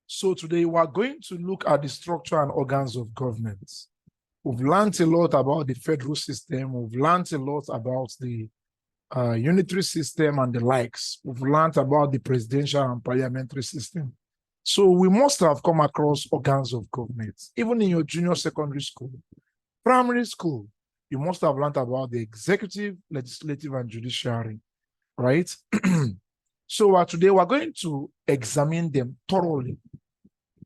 So today we are going to look at the structure and organs of government. We've learned a lot about the federal system. We've learned a lot about the unitary system and the likes. We've learned about the presidential and parliamentary system. So we must have come across organs of government. Even in your junior secondary school, primary school, you must have learned about the executive, legislative, and judiciary, right? So today we're going to examine them thoroughly,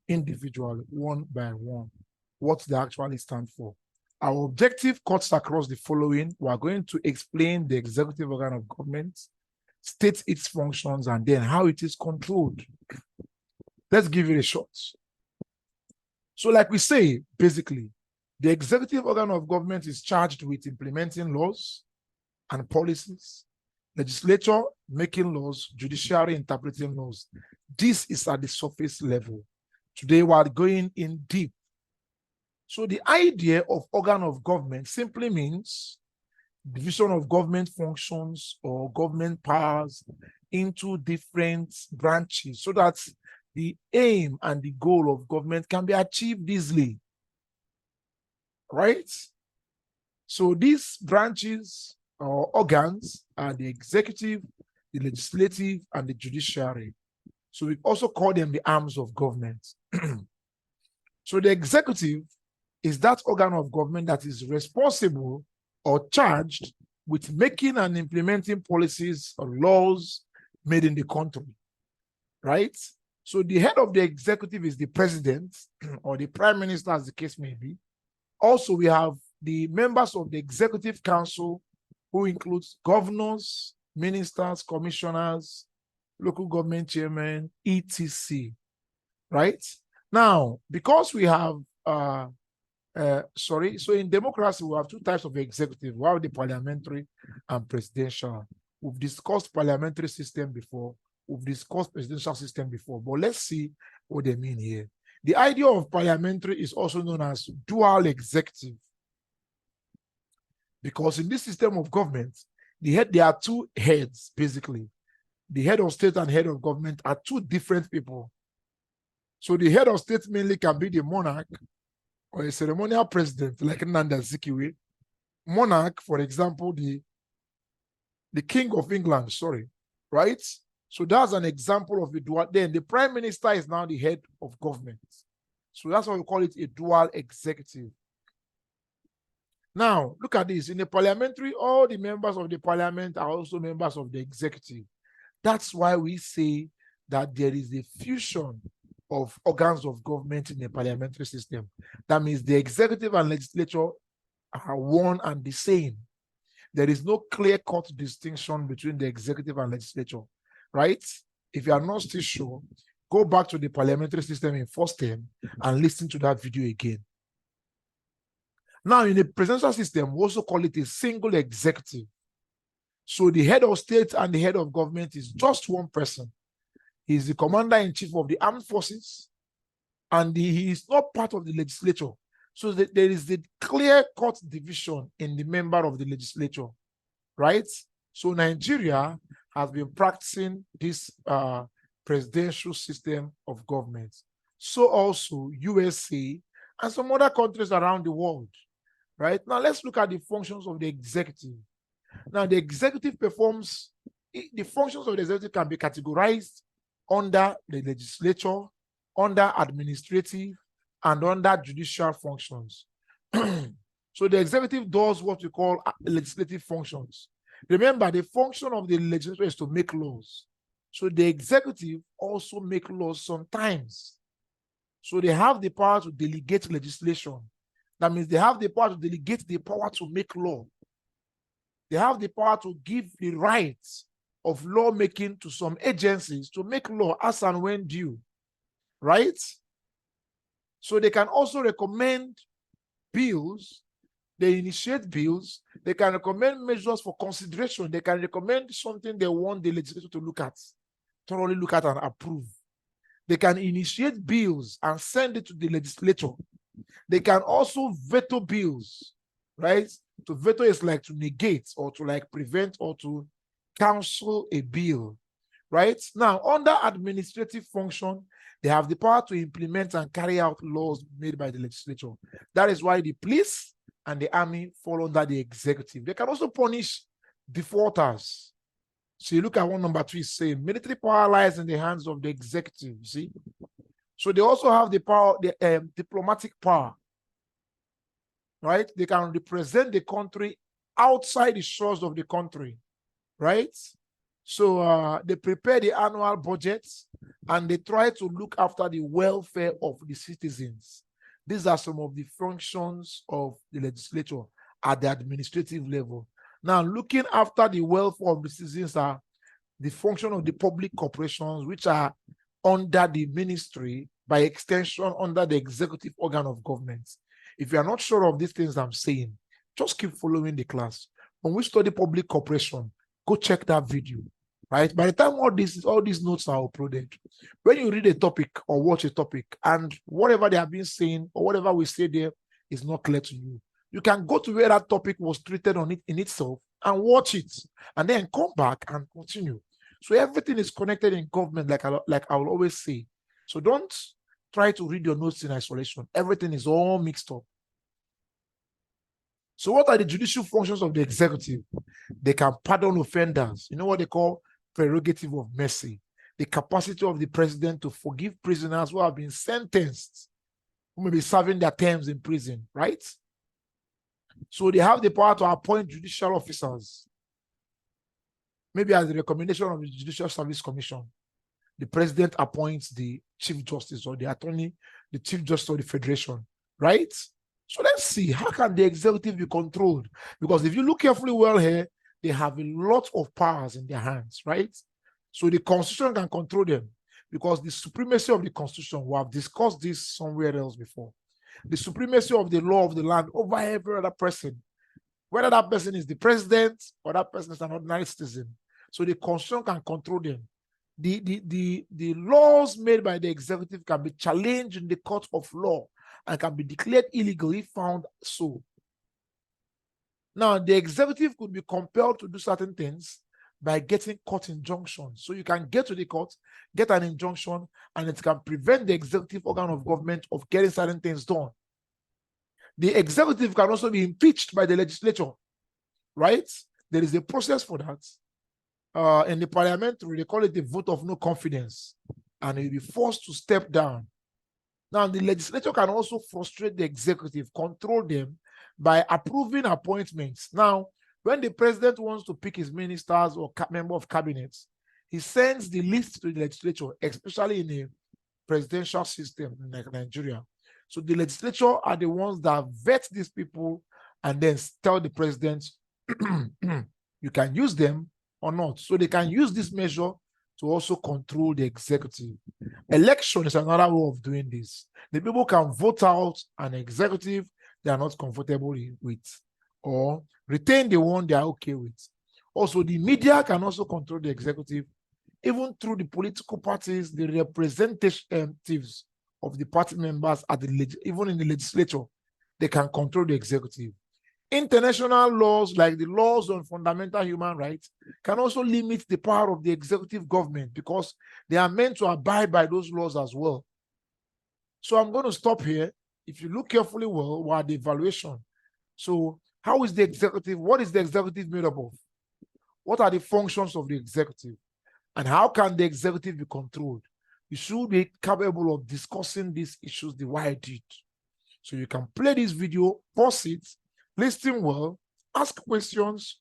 individually, one by one, what they actually stand for. Our objective cuts across the following. We are going to explain the executive organ of government, state its functions, and then how it is controlled. Let's give it a shot. So like we say, basically, the executive organ of government is charged with implementing laws and policies, legislature making laws, judiciary interpreting laws. This is at the surface level. Today, we are going in deep. So the idea of organ of government simply means division of government functions or government powers into different branches so that the aim and the goal of government can be achieved easily, right? So these branches or organs are the executive, the legislative, and the judiciary. So we also call them the arms of government. So the executive is that organ of government that is responsible or charged with making and implementing policies or laws made in the country, right? So the head of the executive is the president or the prime minister, as the case may be. Also, we have the members of the executive council, who includes governors, ministers, commissioners, local government chairman, etc. Right? Now, because we have, so in democracy, we have two types of executive. We have the parliamentary and presidential. We've discussed parliamentary system before. We've discussed presidential system before, but let's see what they mean here. The idea of parliamentary is also known as dual executive, because in this system of government, there are two heads, basically. The head of state and head of government are two different people. So the head of state mainly can be the monarch or a ceremonial president like Nanda Zikiwe. Monarch, for example, the king of England, right? So that's an example of a dual. Then the prime minister is now the head of government. So that's why we call it a dual executive. Now, look at this. In the parliamentary, all the members of the parliament are also members of the executive. That's why we say that there is a fusion of organs of government in the parliamentary system. That means the executive and legislature are one and the same. There is no clear-cut distinction between the executive and legislature, right? If you are not still sure, go back to the parliamentary system in first term and listen to that video again. Now, in the presidential system, we also call it a single executive. So the head of state and the head of government is just one person. He is the commander-in-chief of the armed forces, and he is not part of the legislature. So there is the clear-cut division in the member of the legislature, right? So Nigeria has been practicing this presidential system of government. So also USA and some other countries around the world, right? Now let's look at the functions of the executive. Now the executive performs, the functions of the executive can be categorized under the legislature, under administrative, and under judicial functions. So the executive does what we call legislative functions. Remember, the function of the legislature is to make laws. So the executive also make laws sometimes. So they have the power to delegate legislation. That means they have the power to delegate the power to make law. They have the power to give the rights of lawmaking to some agencies to make law as and when due, right? So they can also recommend bills. They initiate bills. They can recommend measures for consideration. They can recommend something they want the legislature to look at, thoroughly look at and approve. They can initiate bills and send it to the legislature. They can also veto bills, right? To veto is like to negate or to like prevent or to cancel a bill, right? Now, under administrative function, they have the power to implement and carry out laws made by the legislature. That is why the police and the army fall under the executive. They can also punish defaulters. So you look at one number 2 is saying military power lies in the hands of the executive, see? So they also have the power, the diplomatic power, right? They can represent the country outside the shores of the country, right? So they prepare the annual budgets and they try to look after the welfare of the citizens. These are some of the functions of the legislature at the administrative level. Now, looking after the welfare of the citizens are the function of the public corporations, which are under the ministry, by extension under the executive organ of government. If you are not sure of these things I'm saying, just keep following the class. When we study public corporation, go check that video, right? By the time all these notes are uploaded, when you read a topic or watch a topic and whatever they have been saying or whatever we say there is not clear to you, you can go to where that topic was treated on it in itself and watch it and then come back and continue. So everything is connected in government, like I will always say. So don't try to read your notes in isolation. Everything is all mixed up. So what are the judicial functions of the executive? They can pardon offenders. You know what they call prerogative of mercy. The capacity of the president to forgive prisoners who have been sentenced, who may be serving their terms in prison, right? So they have the power to appoint judicial officers. Maybe as a recommendation of the Judicial Service Commission, the president appoints the chief justice or the attorney, the chief justice of the federation, right? So let's see, how can the executive be controlled? Because if you look carefully well here, they have a lot of powers in their hands, right? So the constitution can control them because the supremacy of the constitution, we have discussed this somewhere else before. The supremacy of the law of the land over every other person, whether that person is the president or that person is an ordinary citizen. So the constitution can control them. The laws made by the executive can be challenged in the court of law and can be declared illegal if found so. Now, the executive could be compelled to do certain things by getting court injunctions. So you can get to the court, get an injunction, and it can prevent the executive organ of government of getting certain things done. The executive can also be impeached by the legislature, right? There is a process for that. In the parliamentary, they call it the vote of no confidence, and he'll be forced to step down. Now, the legislature can also frustrate the executive, control them by approving appointments. Now, when the president wants to pick his ministers or member of cabinet, he sends the list to the legislature, especially in a presidential system like Nigeria. So the legislature are the ones that vet these people and then tell the president, you can use them or not. So they can use this measure to also control the executive. Election is another way of doing this. The people can vote out an executive they are not comfortable with or retain the one they are okay with. Also, the media can also control the executive, even through the political parties, the representatives of the party members at even in the legislature, they can control the executive. International laws, like the laws on fundamental human rights, can also limit the power of the executive government because they are meant to abide by those laws as well. So I'm going to stop here. If you look carefully well, we're at the evaluation. So how is the executive, what is the executive made up of? What are the functions of the executive? And how can the executive be controlled? You should be capable of discussing these issues the way I did. So you can play this video, pause it, listen well, ask questions,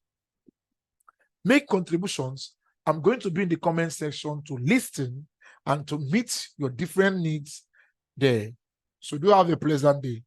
make contributions. I'm going to be in the comment section to listen and to meet your different needs there. So do have a pleasant day.